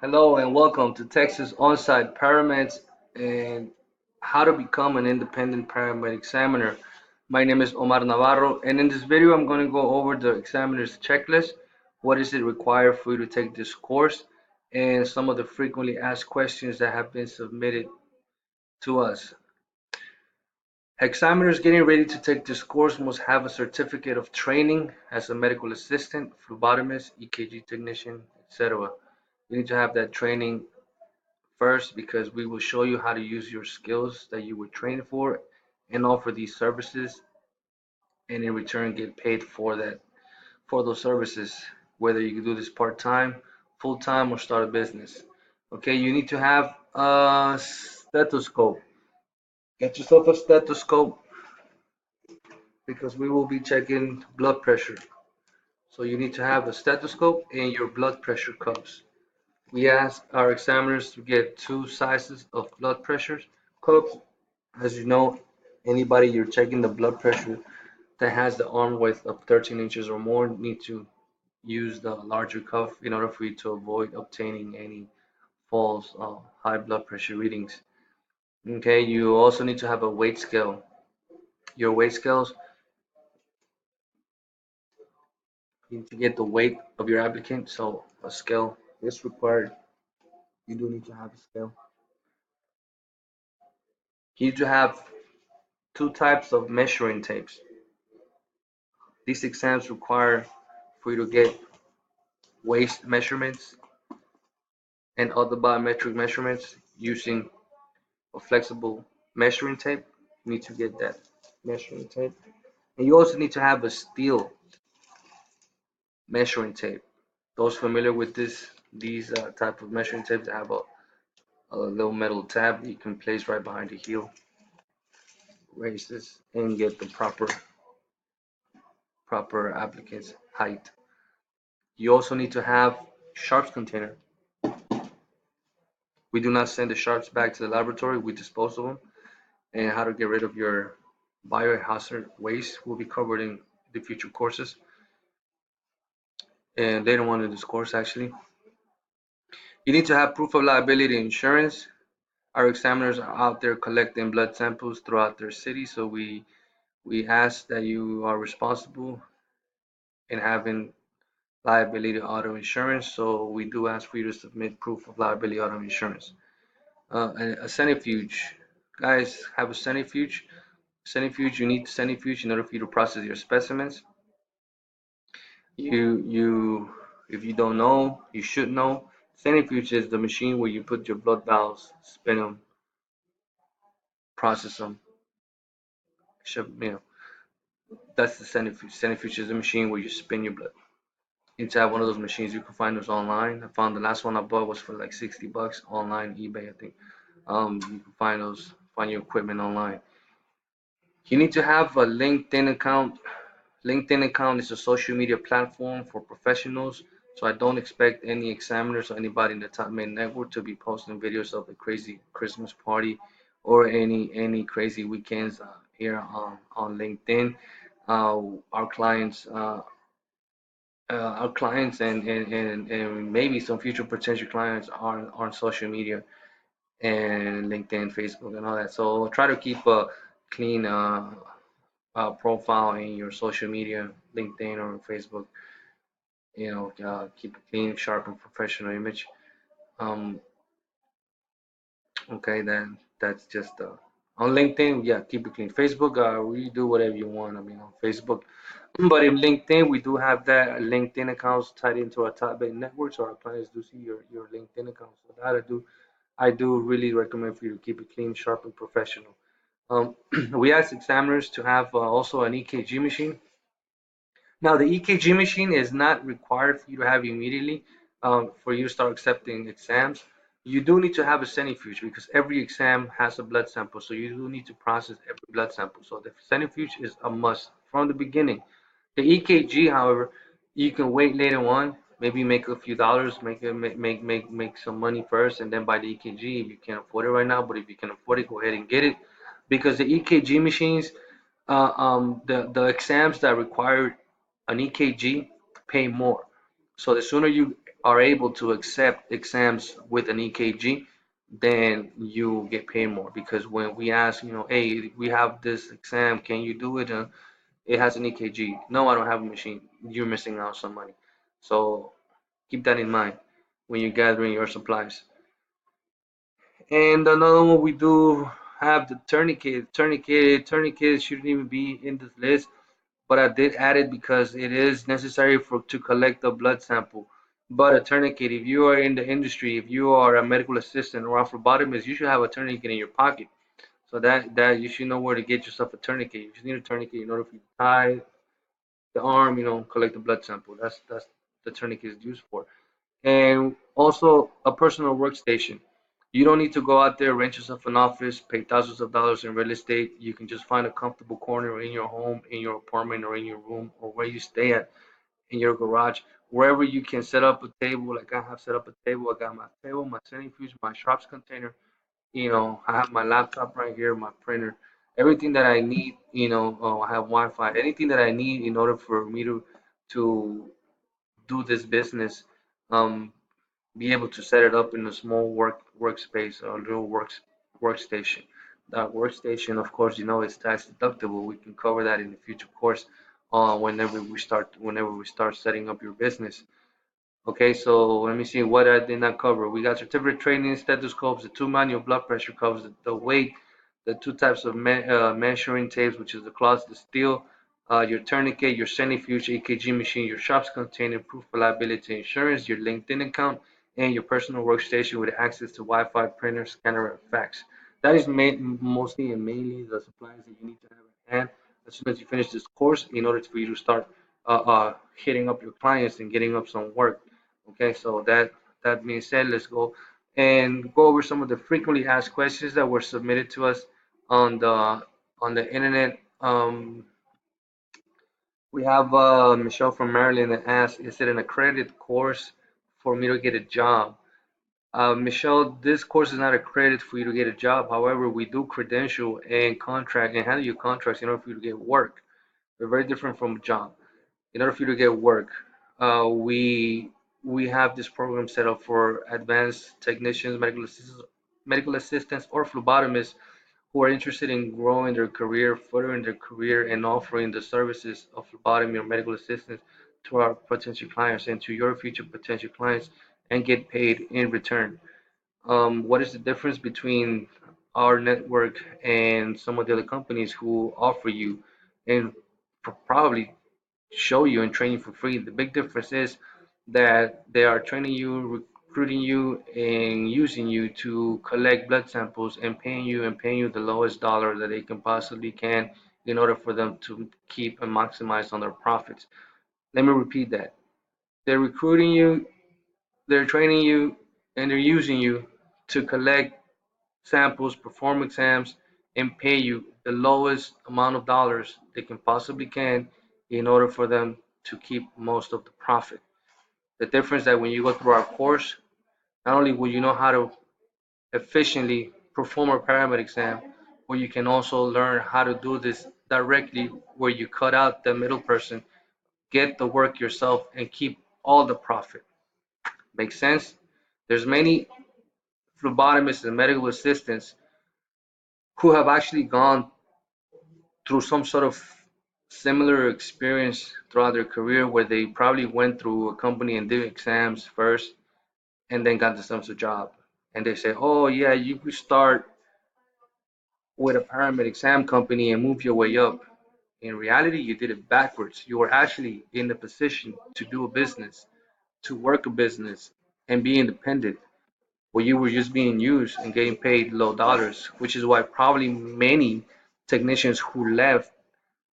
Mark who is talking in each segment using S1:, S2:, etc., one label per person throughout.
S1: Hello and welcome to Texas On-Site Parameds and how to become an independent paramed examiner. My name is Omar Navarro, and in this video I'm going to go over the examiner's checklist, what is it required for you to take this course, and some of the frequently asked questions that have been submitted to us. Examiners getting ready to take this course must have a certificate of training as a medical assistant, phlebotomist, EKG technician, etc. You need to have that training first because we will show you how to use your skills that you were trained for and offer these services, and in return get paid for that, for those services, whether you can do this part-time, full-time, or start a business. Okay, you need to have a stethoscope. Get yourself a stethoscope because we will be checking blood pressure. So you need to have a stethoscope and your blood pressure cuffs. We ask our examiners to get two sizes of blood pressure cups. As you know, anybody you're checking the blood pressure that has the arm width of 13 inches or more need to use the larger cuff in order for you to avoid obtaining any false high blood pressure readings. Okay, you also need to have a weight scale. Your weight scales, you need to get the weight of your applicant, so a scale is required. You do need to have a scale. You need to have two types of measuring tapes. These exams require for you to get waist measurements and other biometric measurements using a flexible measuring tape. You need to get that measuring tape. And you also need to have a steel measuring tape. Those familiar with these type of measuring tapes that have a little metal tab you can place right behind the heel. Raise this and get the proper applicant's height. You also need to have sharps container. We do not send the sharps back to the laboratory, we dispose of them. And how to get rid of your biohazard waste will be covered in the future courses. And later on in this course, actually, you need to have proof of liability insurance. Our examiners are out there collecting blood samples throughout their city, so we ask that you are responsible in having liability auto insurance. So we do ask for you to submit proof of liability auto insurance. And a centrifuge, guys, have a centrifuge. Centrifuge, you need centrifuge in order for you to process your specimens. You if you don't know, you should know. Centrifuge is the machine where you put your blood valves, spin them, process them. That's the centrifuge. Centrifuge is the machine where you spin your blood. You need to have one of those machines. You can find those online. I found the last one I bought was for like 60 bucks online, eBay, I think. You can find your equipment online. You need to have a LinkedIn account. LinkedIn account is a social media platform for professionals, so I don't expect any examiners or anybody in the top mid network to be posting videos of the crazy Christmas party or any crazy weekends here on LinkedIn. Our clients, and maybe some future potential clients are on social media and LinkedIn, Facebook, and all that. So try to keep a clean profile in your social media, LinkedIn or Facebook. Keep a clean, sharp, and professional image. Um, okay, then that's just on LinkedIn. Yeah, keep it clean. Facebook, we do whatever you want. I mean, on Facebook, but in LinkedIn, we do have that LinkedIn accounts tied into our top eight network, so our clients do see your LinkedIn account. So that I do really recommend for you to keep it clean, sharp, and professional. We ask examiners to have also an EKG machine. Now, the EKG machine is not required for you to have immediately for you to start accepting exams. You do need to have a centrifuge because every exam has a blood sample, so you do need to process every blood sample. So the centrifuge is a must from the beginning. The EKG, however, you can wait later on, maybe make a few dollars, make some money first, and then buy the EKG if you can't afford it right now. But if you can afford it, go ahead and get it because the EKG machines, the exams that require an EKG pay more. So the sooner you are able to accept exams with an EKG, then you get paid more. Because when we ask, hey, we have this exam, can you do it? It has an EKG. No, I don't have a machine. You're missing out some money. So keep that in mind when you're gathering your supplies. And another one we do have the tourniquet. Tourniquet shouldn't even be in this list, but I did add it because it is necessary for to collect the blood sample. But a tourniquet, if you are in the industry, if you are a medical assistant or a phlebotomist, you should have a tourniquet in your pocket. So that you should know where to get yourself a tourniquet. You just need a tourniquet in order for you to tie the arm, collect the blood sample. That's the tourniquet is used for. And also a personal workstation. You don't need to go out there, rent yourself an office, pay thousands of dollars in real estate. You can just find a comfortable corner in your home, in your apartment, or in your room, or where you stay at, in your garage, wherever you can set up a table. Like I have set up a table. I got my table, my centrifuge, my sharps container. I have my laptop right here, my printer, everything that I need. I have Wi-Fi, anything that I need in order for me to do this business. Um, be able to set it up in a small workspace or a little workstation. That workstation, of course, is tax deductible. We can cover that in the future course, whenever we start setting up your business. Okay, so let me see what I did not cover. We got certificate training, stethoscopes, the two manual blood pressure cuffs, the weight, the two types of measuring tapes, which is the cloth, the steel, your tourniquet, your centrifuge, EKG machine, your shop's container, proof of liability insurance, your LinkedIn account, and your personal workstation with access to Wi-Fi, printer, scanner, and fax. That is mostly and mainly the supplies that you need to have at hand as soon as you finish this course in order for you to start hitting up your clients and getting up some work. Okay, so that being said, let's go and go over some of the frequently asked questions that were submitted to us on the internet. We have Michelle from Maryland that asked, "Is it an accredited course for me to get a job?" Michelle, this course is not accredited for you to get a job. However, we do credential and contract and handle your contracts in order for you to get work. They're very different from a job. In order for you to get work, we have this program set up for advanced technicians, medical assistants, or phlebotomists who are interested in growing their career, furthering their career, and offering the services of phlebotomy or medical assistance to our potential clients and to your future potential clients, and get paid in return. What is the difference between our network and some of the other companies who offer you and probably show you and train you for free? The big difference is that they are training you, recruiting you, and using you to collect blood samples and paying you the lowest dollar that they can possibly can in order for them to keep and maximize on their profits. Let me repeat that. They're recruiting you, they're training you, and they're using you to collect samples, perform exams, and pay you the lowest amount of dollars they can possibly can in order for them to keep most of the profit. The difference that when you go through our course, not only will you know how to efficiently perform a Paramed exam, but you can also learn how to do this directly where you cut out the middle person, get the work yourself, and keep all the profit. Makes sense? There's many phlebotomists and medical assistants who have actually gone through some sort of similar experience throughout their career where they probably went through a company and did exams first and then got themselves a job. And they say, oh, yeah, you could start with a Paramed exam company and move your way up. In reality, you did it backwards. You were actually in the position to do a business, to work a business, and be independent, where you were just being used and getting paid low dollars, which is why probably many technicians who left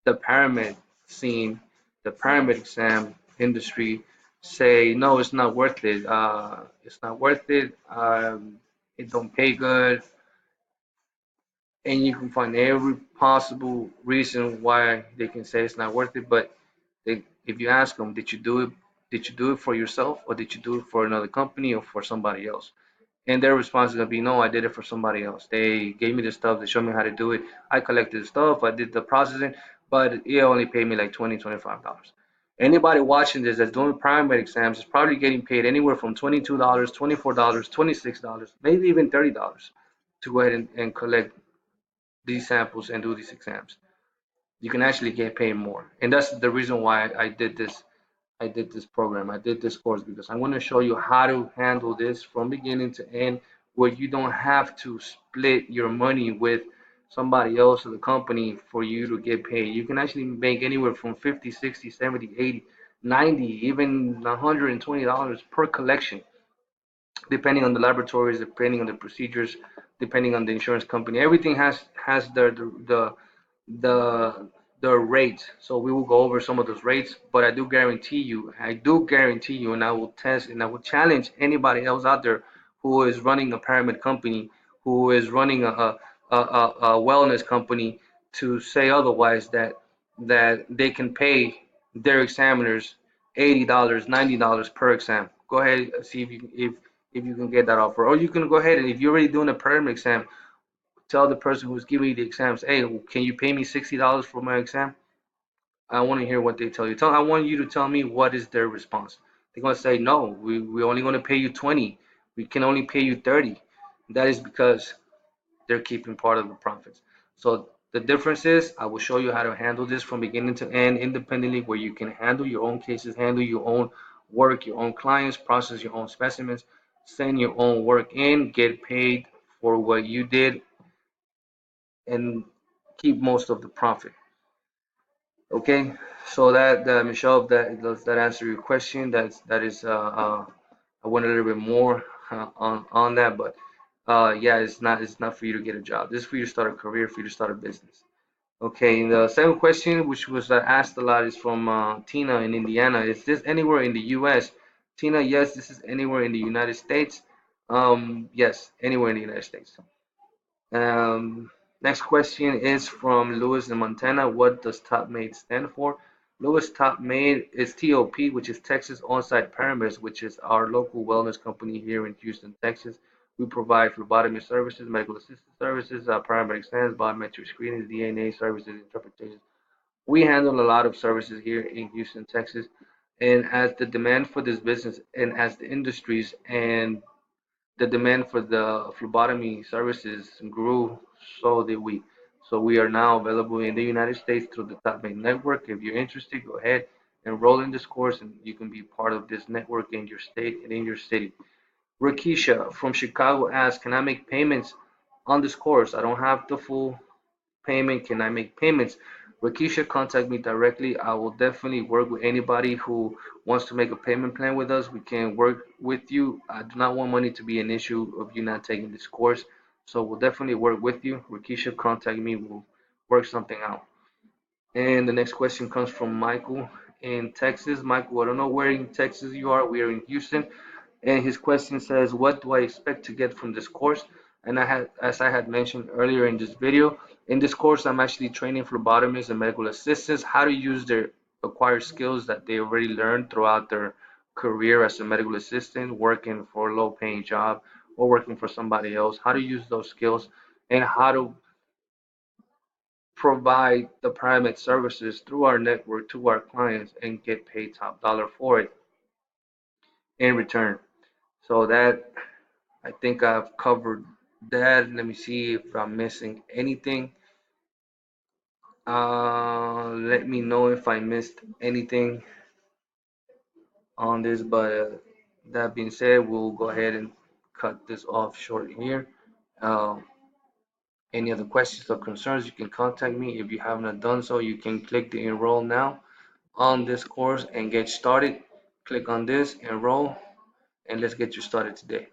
S1: the Paramed scene, the Paramed exam industry, say, no, it's not worth it. It's not worth it. It don't pay good, and you can find every possible reason why they can say it's not worth it. But if you ask them, did you do it? Did you do it for yourself, or did you do it for another company or for somebody else? And their response is gonna be, no, I did it for somebody else. They gave me the stuff, they showed me how to do it. I collected the stuff, I did the processing, but it only paid me like $20, $25. Anybody watching this that's doing primary exams is probably getting paid anywhere from $22, $24, $26, maybe even $30 to go ahead and collect these samples and do these exams. You can actually get paid more. And that's the reason why I did this program. I did this course because I want to show you how to handle this from beginning to end, where you don't have to split your money with somebody else or the company for you to get paid. You can actually make anywhere from 50, 60, 70, 80, 90, even $120 per collection, depending on the laboratories, depending on the procedures, depending on the insurance company. Everything has the the rates. So we will go over some of those rates, but I do guarantee you, and I will test and I will challenge anybody else out there who is running a pyramid company, who is running a wellness company, to say otherwise, that they can pay their examiners $80, $90 per exam. Go ahead and see if you can get that offer, or you can go ahead and if you're already doing a pyramid exam, tell the person who's giving you the exams, hey, can you pay me $60 for my exam? I want to hear what they tell you. I want you to tell me what is their response. They're gonna say, no, we're only gonna pay you 20. We can only pay you 30. That is because they're keeping part of the profits. So the difference is, I will show you how to handle this from beginning to end independently, where you can handle your own cases, handle your own work, your own clients, process your own specimens, send your own work in, get paid for what you did, and keep most of the profit. Okay, so that Michelle, that does that answer your question? I went a little bit more on that, but yeah, it's not for you to get a job. This is for you to start a career, for you to start a business. Okay, and the second question, which was asked a lot, is from Tina in Indiana. Is this anywhere in the U.S.? Tina, yes, this is anywhere in the United States. Yes, anywhere in the United States. Um, Next question is from Lewis in Montana. What does top mate stand for? Lewis, top mate is TOP, which is Texas On-Site Paramed, which is our local wellness company here in Houston, Texas. We provide phlebotomy services, medical assistance services, paramedic exams, biometric screenings, DNA services, interpretation. We handle a lot of services here in Houston, Texas. And as the demand for this business and as the industries and the demand for the phlebotomy services grew, so did we. So we are now available in the United States through the TopMate network. If you're interested, go ahead, enroll in this course, and you can be part of this network in your state and in your city. Rakisha from Chicago asks, can I make payments on this course? I don't have the full payment. Can I make payments? Rakisha, contact me directly. I will definitely work with anybody who wants to make a payment plan with us. We can work with you. I do not want money to be an issue of you not taking this course. So we'll definitely work with you. Rakisha, contact me. We'll work something out. And the next question comes from Michael in Texas. Michael, I don't know where in Texas you are. We are in Houston. And his question says, what do I expect to get from this course? And as I had mentioned earlier in this video, in this course, I'm actually training phlebotomists and medical assistants how to use their acquired skills that they already learned throughout their career as a medical assistant, working for a low paying job or working for somebody else, how to use those skills and how to provide the Paramed services through our network to our clients and get paid top dollar for it in return. So that I think I've covered that. Let me see if I'm missing anything. Let me know if I missed anything on this, but that being said, we'll go ahead and cut this off short here. Uh, any other questions or concerns, you can contact me. If you haven't done so, you can click the enroll now on this course and get started. Click on this, enroll, and let's get you started today.